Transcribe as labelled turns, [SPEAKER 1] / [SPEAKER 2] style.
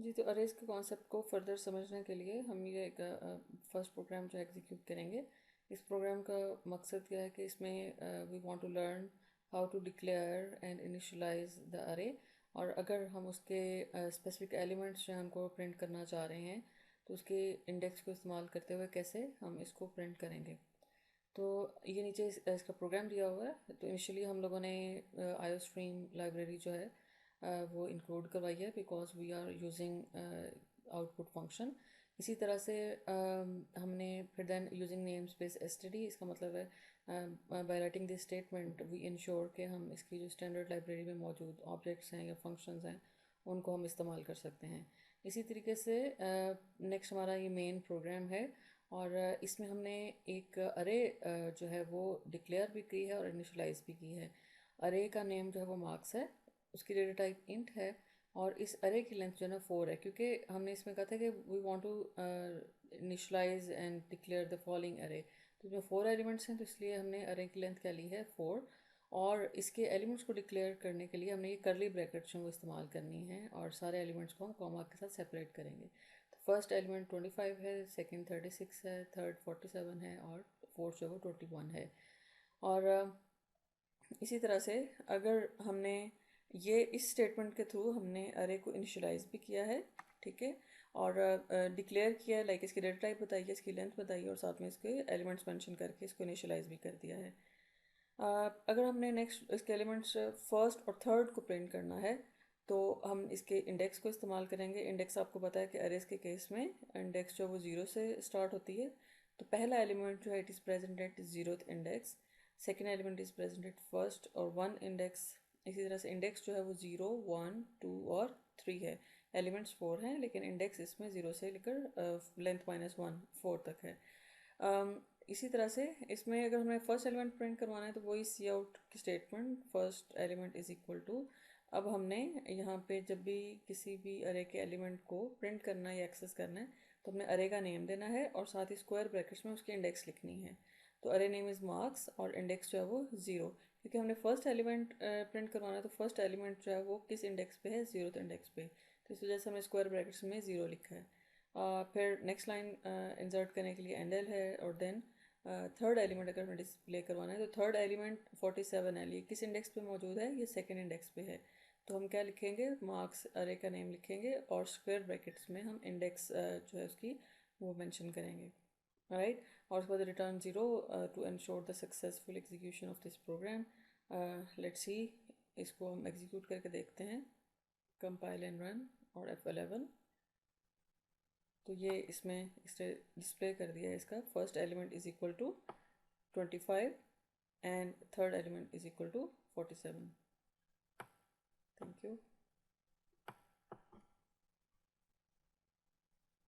[SPEAKER 1] जी, तो अरेज के कॉन्सेप्ट को फर्दर समझने के लिए हम ये एक फर्स्ट प्रोग्राम जो एग्जीक्यूट करेंगे। इस प्रोग्राम का मकसद क्या है कि इसमें we want to learn how to declare and initialize the array. और अगर हम उसके स्पेसिफिक एलिमेंट्स जो हमको प्रिंट करना चाह रहे हैं तो उसके इंडेक्स को इस्तेमाल करते हुए कैसे हम इसको प्रिंट करेंगे। तो ये नीचे इसका प्रोग्राम दिया हुआ है। तो इनिशियली हम लोगों ने आयोस्ट्रीम लाइब्रेरी जो है वो इंक्लूड करवाई है because we are using output function. इसी तरह से हमने फिर then using namespace std, इसका मतलब है by writing this statement we ensure कि हम इसकी जो स्टैंडर्ड लाइब्रेरी में मौजूद ऑब्जेक्ट्स हैं या फंक्शंस हैं उनको हम इस्तेमाल कर सकते हैं। इसी तरीके से नेक्स्ट हमारा ये मेन प्रोग्राम है और इसमें हमने एक अरे जो है वो डिक्लेयर भी की है और इनिशियलाइज भी की है। अरे का नेम जो है वो मार्क्स है, उसकी डेटा टाइप इंट है और इस अरे की लेंथ जो है ना 4 है, क्योंकि हमने इसमें कहा था कि we want to initialize and declare the following array. तो इसमें 4 एलिमेंट्स हैं तो इसलिए हमने अरे की लेंथ क्या ली है 4। और इसके एलिमेंट्स को डिक्लेयर करने के लिए हमने ये करली ब्रैकेट्स जो वो इस्तेमाल करनी है और सारे एलिमेंट्स को हम कॉमा के साथ सेपरेट करेंगे। तो फर्स्ट एलिमेंट 25 है, सेकंड 36 है, थर्ड 47 है और फोर्थ जो है वो 21 है। और इसी तरह से अगर हमने ये इस स्टेटमेंट के थ्रू हमने अरे को इनिशियलाइज भी किया है, ठीक है, और डिक्लेयर किया है, लाइक इसकी डेटा टाइप बताई है, इसकी लेंथ बताई है और साथ में इसके एलिमेंट्स मेंशन करके इसको इनिशियलाइज भी कर दिया है। अगर हमने नेक्स्ट इसके एलिमेंट्स फर्स्ट और थर्ड को प्रिंट करना है तो हम इसके इंडेक्स को इस्तेमाल करेंगे। इंडेक्स आपको पता है कि अरेज के केस में इंडेक्स जो वो ज़ीरो से स्टार्ट होती है। तो पहला एलिमेंट जो है it is present at zeroth index, second element is present at first और वन इंडेक्स। इसी तरह से इंडेक्स जो है वो 0 1 2 और 3 है। एलिमेंट्स 4 हैं लेकिन इंडेक्स इसमें 0 से लेकर लेंथ -1 4 तक है। इसी तरह से इसमें अगर हमें फर्स्ट एलिमेंट प्रिंट करवाना है तो वही सी आउट की statement first element is equal to. अब हमने यहाँ पे जब भी किसी भी अरे के एलिमेंट को प्रिंट करना है या एक्सेस करना है तो हमने अरे का नेम देना है और साथ ही स्क्वायर ब्रैकेट्स में उसकी इंडेक्स लिखनी है। तो अरे नेम इज़ मार्क्स और इंडेक्स जो है वो 0, क्योंकि हमने फर्स्ट एलिमेंट प्रिंट करवाना है तो फर्स्ट एलिमेंट जो है वो किस इंडेक्स पे है, 0th इंडेक्स पे। तो इस वजह से हमने स्क्वायर ब्रैकेट्स में 0 लिखा है। फिर नेक्स्ट लाइन इंसर्ट करने के लिए एंडल है और देन थर्ड एलिमेंट अगर हमें डिस्प्ले करवाना है तो थर्ड एलिमेंट 47 है, ये किस इंडेक्स पे मौजूद है, ये सेकंड इंडेक्स पे है। तो हम क्या लिखेंगे, मार्क्स अरे का नेम लिखेंगे और स्क्वायर ब्रैकेट्स में हम इंडेक्स जो है उसकी वो मेंशन करेंगे, राइट। और उसके बाद return 0 to ensure the successful execution of this program. Let's see, इसको हम एग्जीक्यूट करके देखते हैं, कंपाइल एंड रन और F11। तो ये इसमें इसे डिस्प्ले कर दिया है, इसका first element is equal to 25 and third element is equal to 47। Thank you.